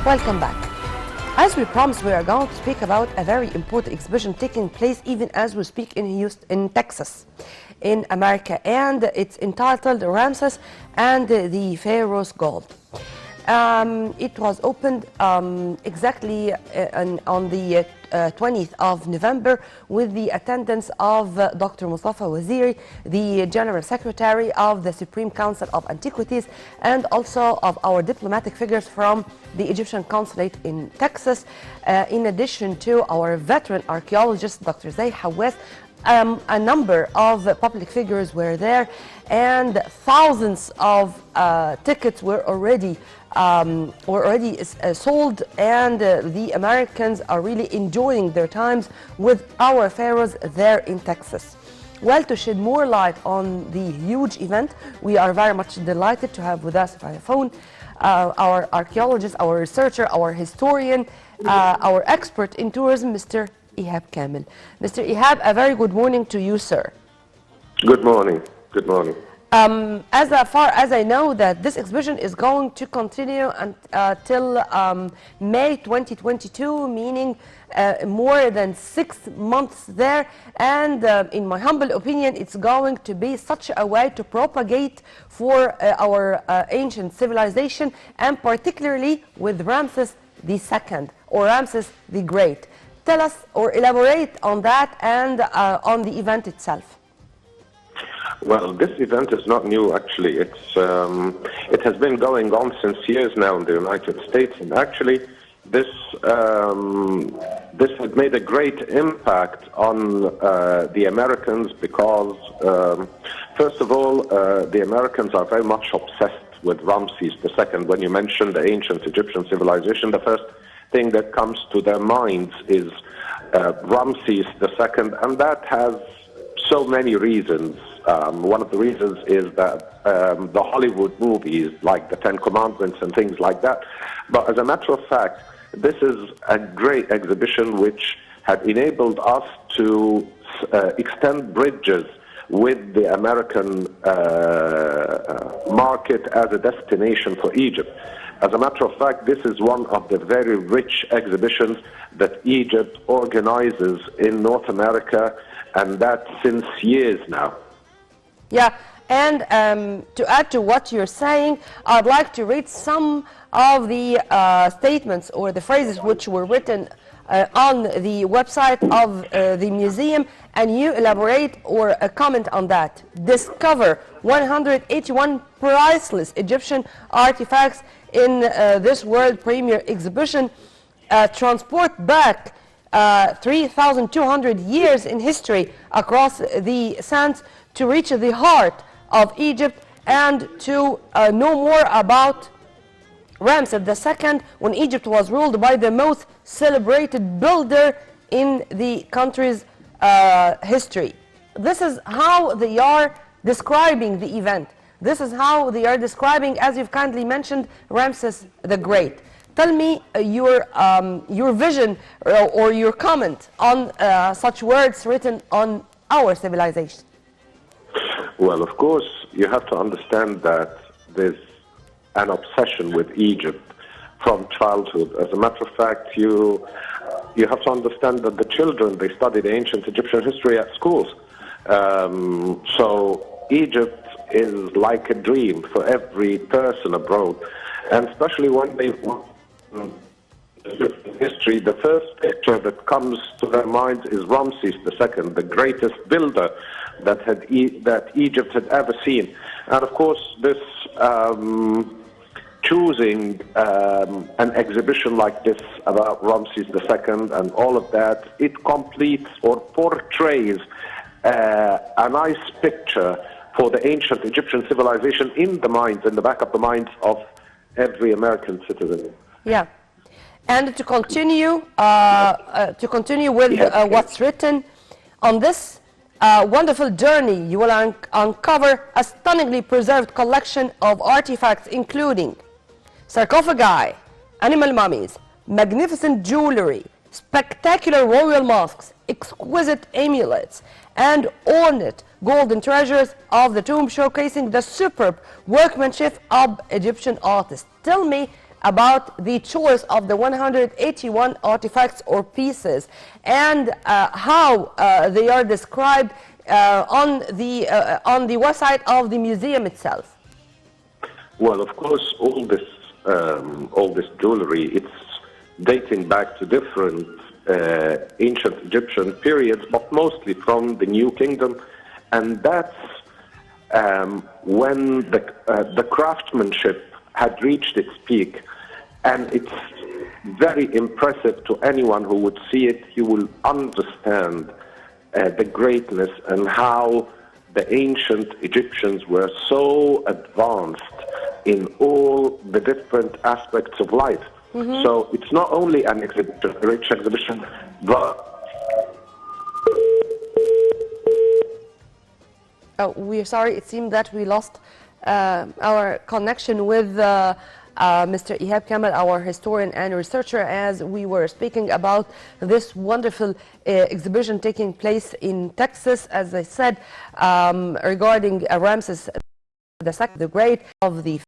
Welcome back. As we promised, we are going to speak about a very important exhibition taking place even as we speak in Texas, in America, and it's entitled Ramses and the Pharaoh's Gold. It was opened exactly on the 20th of November with the attendance of Dr. Mustafa Waziri, the General Secretary of the Supreme Council of Antiquities, and also of our diplomatic figures from the Egyptian Consulate in Texas, in addition to our veteran archaeologist, Dr. Zay Hawass. A number of public figures were there, and thousands of tickets were already sold, and the Americans are really enjoying their times with our pharaohs there in Texas. Well, to shed more light on the huge event, we are very much delighted to have with us via phone our archaeologist, our researcher, our historian, our expert in tourism, Mr. Ihab Kamel. Mr. Ihab, a very good morning to you, sir. Good morning. Good morning. As far as I know, that this exhibition is going to continue until May 2022, meaning more than 6 months there. And in my humble opinion, it's going to be such a way to propagate for our ancient civilization, and particularly with Ramses II or Ramses the Great. Tell us or elaborate on that and on the event itself. Well, this event is not new, actually. It has been going on since years now in the United States, and actually this has made a great impact on the Americans because, first of all, the Americans are very much obsessed with Ramses II. When you mention the ancient Egyptian civilization, the first thing that comes to their minds is Ramses II, and that has so many reasons. One of the reasons is that the Hollywood movies, like the Ten Commandments and things like that. But as a matter of fact, this is a great exhibition which had enabled us to extend bridges with the American market as a destination for Egypt. As a matter of fact, this is one of the very rich exhibitions that Egypt organizes in North America, and that since years now. Yeah, and to add to what you're saying, I'd like to read some of the statements or the phrases which were written on the website of the museum, and you elaborate or comment on that. Discover 181 priceless Egyptian artifacts in this world premiere exhibition. Transport back 3,200 years in history across the sands to reach the heart of Egypt and to know more about Ramses II when Egypt was ruled by the most celebrated builder in the country's history. This is how they are describing the event. This is how they are describing, as you've kindly mentioned, Ramses the Great. Tell me your vision or your comment on such words written on our civilization. Well, of course, you have to understand that there's an obsession with Egypt from childhood. As a matter of fact, you have to understand that the children, they studied ancient Egyptian history at schools. So Egypt is like a dream for every person abroad, and especially when they history, the first picture that comes to their minds is Ramses II, the greatest builder that Egypt had ever seen. And of course, this choosing an exhibition like this about Ramses II and all of that, it completes or portrays a nice picture for the ancient Egyptian civilization in the back of the minds of every American citizen. Yeah, and to continue with what's written on this wonderful journey, you will uncover a stunningly preserved collection of artifacts, including sarcophagi, animal mummies, magnificent jewelry, spectacular royal masks, exquisite amulets, and ornate golden treasures of the tomb, showcasing the superb workmanship of Egyptian artists. Tell me about the choice of the 181 artifacts or pieces and how they are described on the website of the museum itself. Well, of course, all this jewelry, it's dating back to different ancient Egyptian periods, but mostly from the New Kingdom, and that's when the craftsmanship had reached its peak, and it's very impressive to anyone who would see it. He will understand the greatness and how the ancient Egyptians were so advanced in all the different aspects of life. Mm-hmm. So it's not only an exhibition, a rich exhibition, but... Oh, we're sorry, it seemed that we lost our connection with Mr. Ihab Kamel, our historian and researcher, as we were speaking about this wonderful exhibition taking place in Texas, as I said, regarding Ramses II the Great. Of the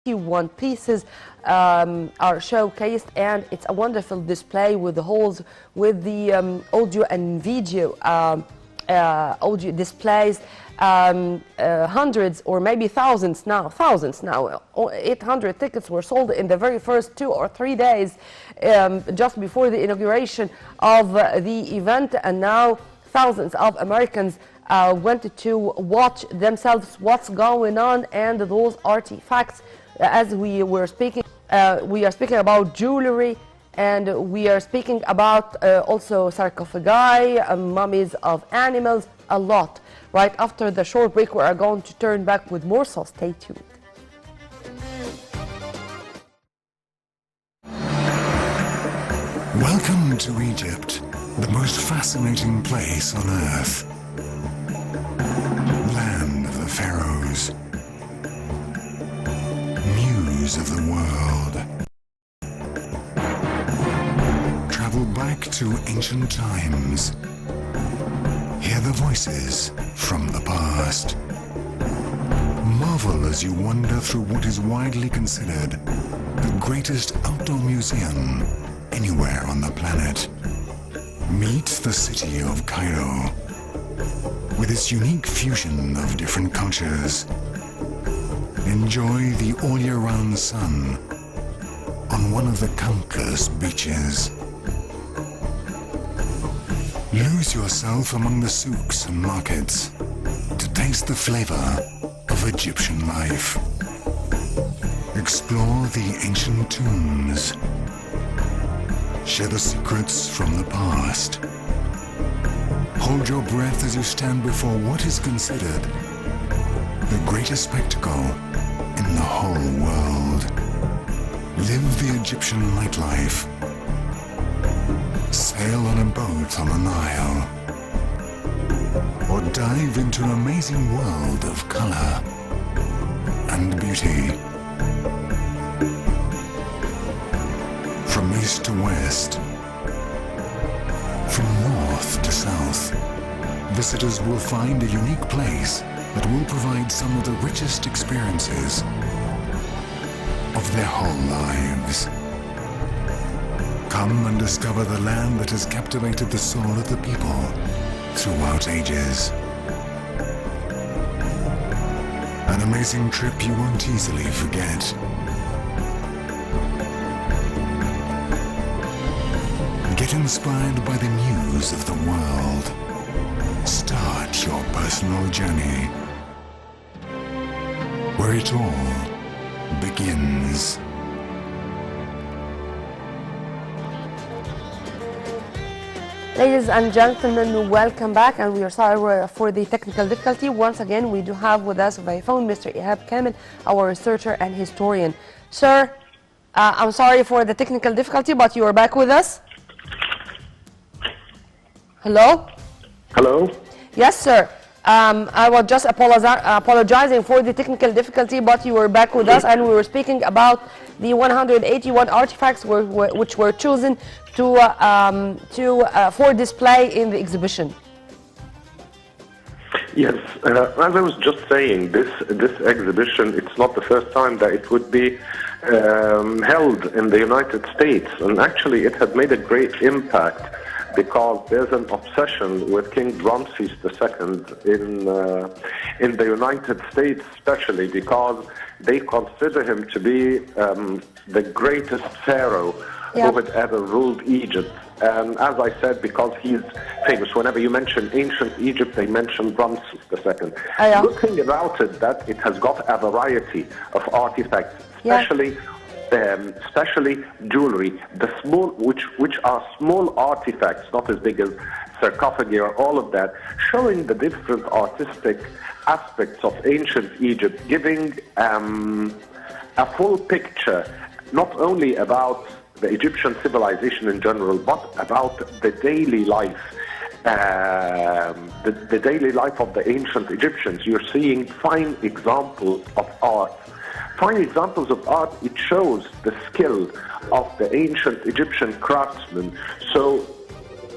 51 pieces are showcased, and it's a wonderful display with the halls, with the audio and video audio displays, hundreds or maybe thousands now, 800 tickets were sold in the very first 2 or 3 days just before the inauguration of the event, and now thousands of Americans wanted to watch themselves what's going on and those artifacts. As we were speaking, we are speaking about jewelry, and we are speaking about also sarcophagi, mummies of animals, a lot. Right after the short break, we are going to turn back with more, so stay tuned. Welcome to Egypt, the most fascinating place on earth. Land of the pharaohs, muse of the world. Travel back to ancient times. Hear the voices from the past. Marvel as you wander through what is widely considered the greatest outdoor museum anywhere on the planet. Meet the city of Cairo with its unique fusion of different cultures. Enjoy the all-year-round sun on one of the countless beaches. Lose yourself among the souks and markets to taste the flavor of Egyptian life. Explore the ancient tombs. Share the secrets from the past. Hold your breath as you stand before what is considered the greatest spectacle in the whole world. Live the Egyptian nightlife. Sail on a boat on the Nile, or dive into an amazing world of color and beauty. From east to west, from north to south, visitors will find a unique place that will provide some of the richest experiences of their whole lives. Come and discover the land that has captivated the soul of the people throughout ages. An amazing trip you won't easily forget. Get inspired by the muse of the world. Start your personal journey where it all begins. Ladies and gentlemen, welcome back, and we are sorry for the technical difficulty. Once again, we do have with us by phone Mr. Ihab Kamel, our researcher and historian. Sir, I'm sorry for the technical difficulty, but you are back with us. Hello? Hello? Yes, sir. I was just apologizing for the technical difficulty, but you were back with us, and we were speaking about the 181 artifacts which were chosen for display in the exhibition. Yes, as I was just saying, this exhibition, it's not the first time that it would be held in the United States, and actually it had made a great impact because there's an obsession with King Ramses II in the United States, especially because they consider him to be the greatest pharaoh who had ever ruled Egypt. And as I said, because he's famous, whenever you mention ancient Egypt, they mention Ramses II. Good thing about it that it has got a variety of artifacts, especially jewelry, the small, which are small artifacts, not as big as sarcophagi or all of that, showing the different artistic aspects of ancient Egypt, giving a full picture, not only about the Egyptian civilization in general, but about the daily life, the daily life of the ancient Egyptians. You're seeing fine examples of art. Fine examples of art, it shows the skill of the ancient Egyptian craftsmen. So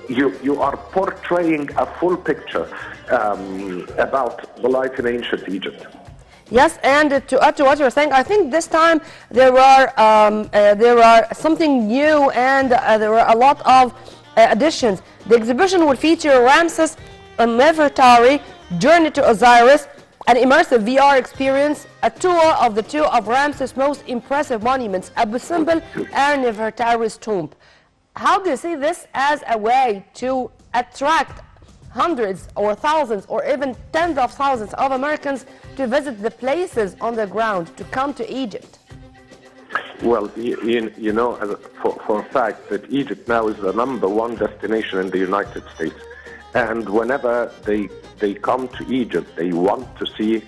you are portraying a full picture about the life in ancient Egypt. Yes, and to add to what you're saying, I think this time there are something new, and there were a lot of additions. The exhibition will feature Ramses and Nefertari, Journey to Osiris, an immersive VR experience, a tour of the two of Ramses' most impressive monuments, Abu Simbel and Nefertari's tomb. How do you see this as a way to attract hundreds or thousands or even tens of thousands of Americans to visit the places on the ground, to come to Egypt? Well, you know, for a fact that Egypt now is the #1 destination in the United States. And whenever they come to Egypt, they want to see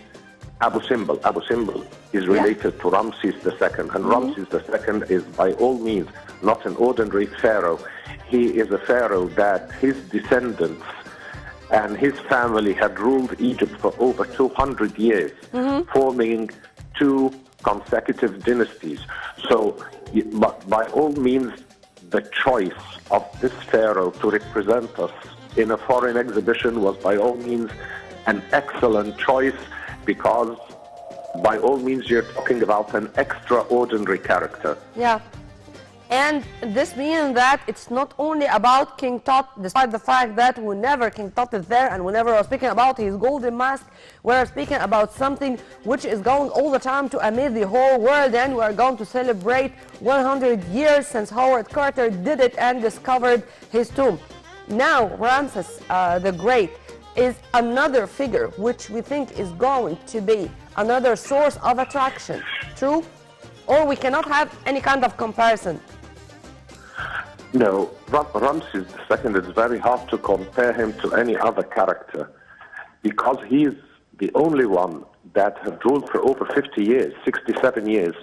Abu Simbel. Abu Simbel is related to Ramses II, and Ramses II is by all means not an ordinary pharaoh. He is a pharaoh that his descendants and his family had ruled Egypt for over 200 years, forming 2 consecutive dynasties. So, by all means, the choice of this pharaoh to represent us in a foreign exhibition was by all means an excellent choice, because by all means you're talking about an extraordinary character. Yeah. And this means that it's not only about King Tut, despite the fact that whenever King Tut is there and whenever we're speaking about his golden mask, we're speaking about something which is going all the time to amaze the whole world, and we're going to celebrate 100 years since Howard Carter did it and discovered his tomb. Now, Ramses the Great is another figure which we think is going to be another source of attraction, true? Or we cannot have any kind of comparison? No, Ramses II is very hard to compare him to any other character, because he is the only one that had ruled for over 50 years, 67 years,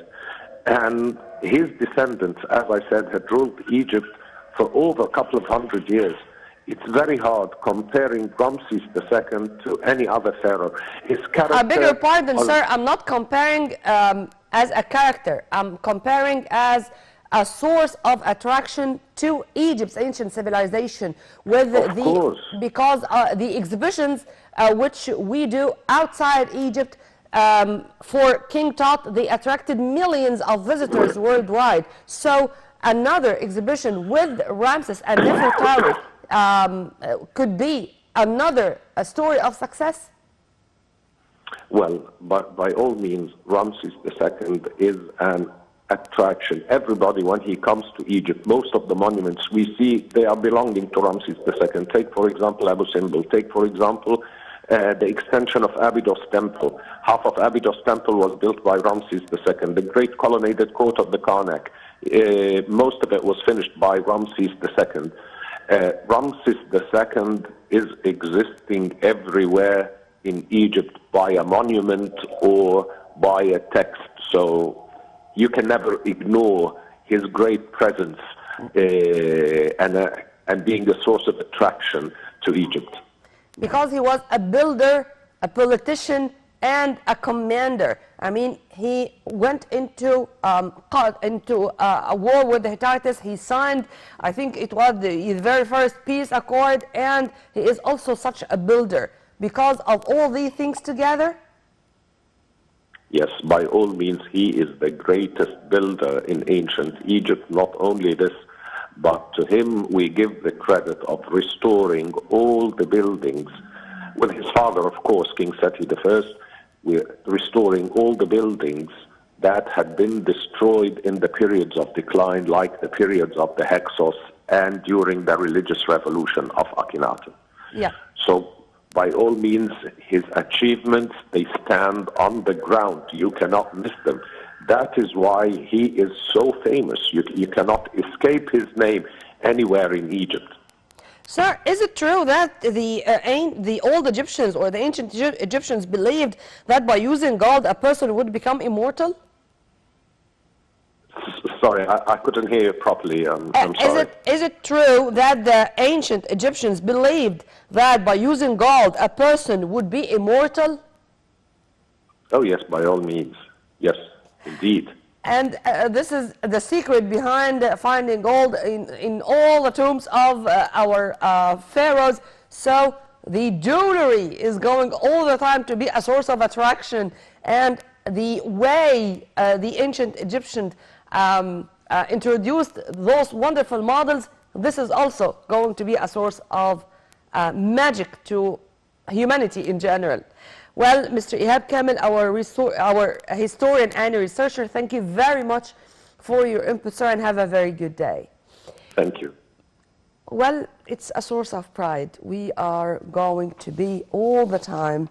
and his descendants, as I said, had ruled Egypt for over a couple of hundred years. It's very hard comparing Ramses II to any other pharaoh. His character... I beg your pardon, sir, I'm not comparing as a character. I'm comparing as a source of attraction to Egypt's ancient civilization, with because the exhibitions which we do outside Egypt for King Tut, they attracted millions of visitors worldwide. So another exhibition with Ramses and Nefertari could be another story of success? Well, by all means, Ramses II is an attraction. Everybody, when he comes to Egypt, most of the monuments we see, they are belonging to Ramses II. Take, for example, Abu Simbel. Take, for example, the extension of Abydos Temple. Half of Abydos Temple was built by Ramses II. The great colonnaded court of the Karnak, most of it was finished by Ramses II. Ramses II is existing everywhere in Egypt by a monument or by a text. So you can never ignore his great presence and being a source of attraction to Egypt. Because he was a builder, a politician, and a commander. I mean, he went into a war with the Hittites. He signed, I think it was the very first peace accord, and he is also such a builder. Because of all these things together? Yes, by all means, he is the greatest builder in ancient Egypt. Not only this, but to him we give the credit of restoring all the buildings. With his father, of course, King Seti I, we're restoring all the buildings that had been destroyed in the periods of decline, like the periods of the Hyksos and during the religious revolution of Akhenaten. Yeah. So, by all means, his achievements, they stand on the ground. You cannot miss them. That is why he is so famous. You cannot escape his name anywhere in Egypt. Sir, is it true that the old Egyptians or the ancient Egyptians believed that by using gold a person would become immortal? Sorry, I couldn't hear you properly. I'm sorry. Is it true that the ancient Egyptians believed that by using gold a person would be immortal? Oh, yes, by all means. Yes, indeed. And this is the secret behind finding gold in all the tombs of our pharaohs. So the jewelry is going all the time to be a source of attraction. And the way the ancient Egyptians introduced those wonderful models, this is also going to be a source of magic to humanity in general. Well, Mr. Ihab Kamel, our historian and researcher, thank you very much for your input, sir, and have a very good day. Thank you. Well, it's a source of pride. We are going to be all the time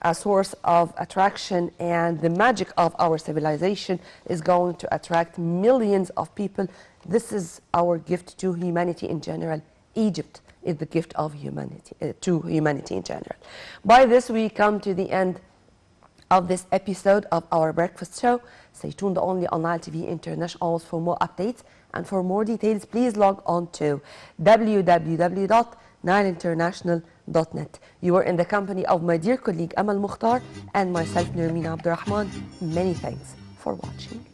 a source of attraction, and the magic of our civilization is going to attract millions of people. This is our gift to humanity in general. Egypt is the gift of humanity, to humanity in general. By this, we come to the end of this episode of our breakfast show. Stay tuned only on Nile TV International for more updates. And for more details, please log on to www.nileinternational.net. You are in the company of my dear colleague Amal Mukhtar and myself, Nermina Abdurrahman. Many thanks for watching.